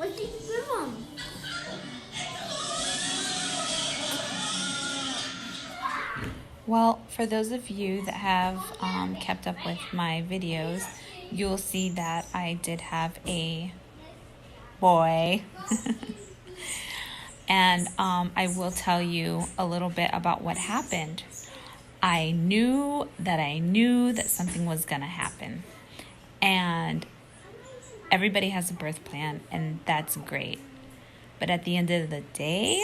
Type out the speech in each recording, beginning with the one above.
What did you give him? Well, for those of you that have kept up with my videos, you'll see that I did have a boy. And I will tell you a little bit about what happened. I knew that something was going to happen. And everybody has a birth plan, and that's great. But at the end of the day,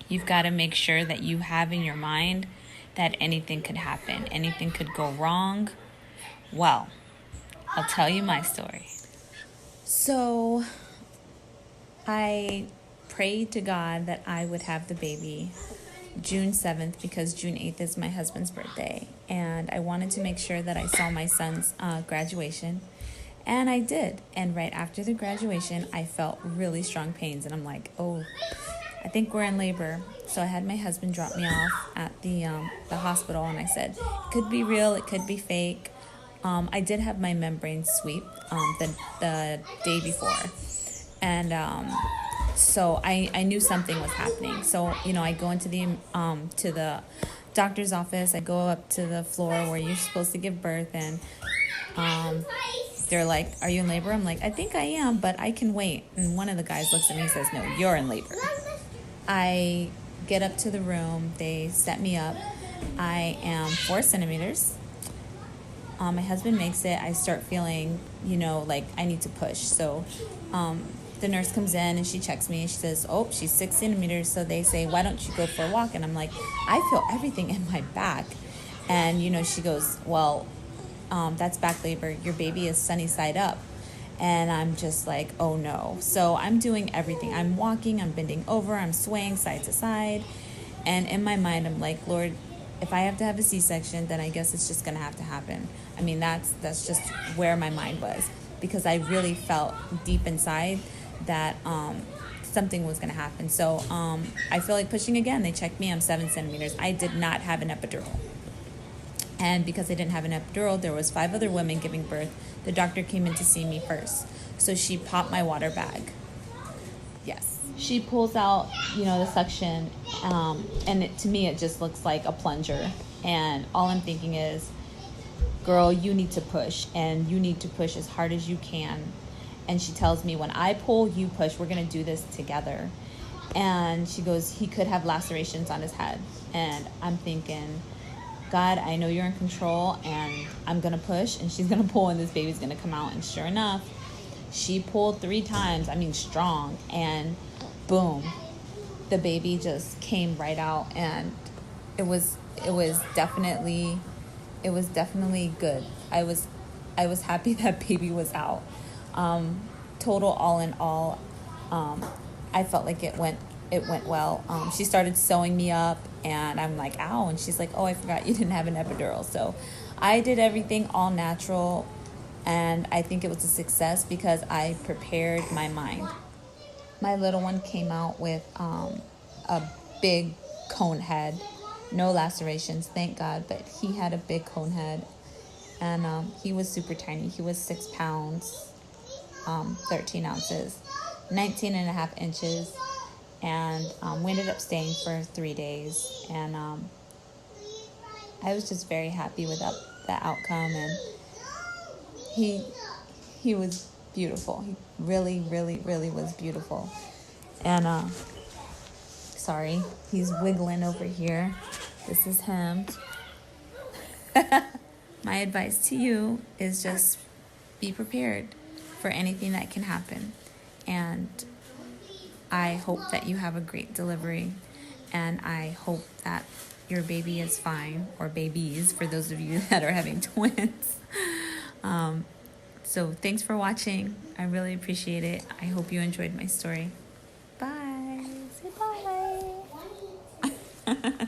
you've got to make sure that you have in your mind that anything could happen, anything could go wrong. Well, I'll tell you my story. So I prayed to God that I would have the baby June 7th because June 8th is my husband's birthday. And I wanted to make sure that I saw my son's graduation. And I did. And right after the graduation, I felt really strong pains. And I'm like, oh, I think we're in labor. So I had my husband drop me off at the hospital. And I said, it could be real, it could be fake. I did have my membrane sweep the day before. And so I knew something was happening. So, I go into the doctor's office. I go up to the floor where you're supposed to give birth. And they're like, are you in labor? I'm like, I think I am, but I can wait. And one of the guys looks at me and says, no, you're in labor. I get up to the room. They set me up. I am 4 centimeters. My husband makes it. I start feeling, like I need to push. So the nurse comes in and she checks me and she says, oh, she's 6 centimeters. So they say, why don't you go for a walk? And I'm like, I feel everything in my back. And, she goes, well, that's back labor. Your baby is sunny side up. And I'm just like, oh no. So I'm doing everything. I'm walking, I'm bending over, I'm swaying side to side. And in my mind, I'm like, Lord, if I have to have a C-section, then I guess it's just going to have to happen. I mean, that's just where my mind was, because I really felt deep inside that something was going to happen. So I feel like pushing again. They checked me. I'm 7 centimeters. I did not have an epidural. And because I didn't have an epidural, there was 5 other women giving birth. The doctor came in to see me first. So she popped my water bag. Yes. She pulls out, the suction, and to me it just looks like a plunger. And all I'm thinking is, girl, you need to push, and you need to push as hard as you can. And she tells me, when I pull, you push. We're going to do this together. And she goes, he could have lacerations on his head. And I'm thinking, God, I know you're in control, and I'm going to push, and she's going to pull, and this baby's going to come out. And sure enough, she pulled 3 times, strong, and boom, the baby just came right out. And it was definitely good. I was happy that baby was out. Total all in all, I felt like it went well. She started sewing me up, and I'm like, ow. And she's like, oh, I forgot you didn't have an epidural. So I did everything all natural, and I think it was a success because I prepared my mind. My little one came out with a big cone head. No lacerations, thank God, but he had a big cone head. And he was super tiny. He was 6 pounds, 13 ounces, 19 and a half inches. And we ended up staying for 3 days. And I was just very happy with the outcome. And he was beautiful. He really, really, really was beautiful. And sorry, he's wiggling over here. This is him. My advice to you is just be prepared for anything that can happen. And I hope that you have a great delivery. And I hope that your baby is fine, or babies, for those of you that are having twins. So thanks for watching. I really appreciate it. I hope you enjoyed my story. Bye. Say bye.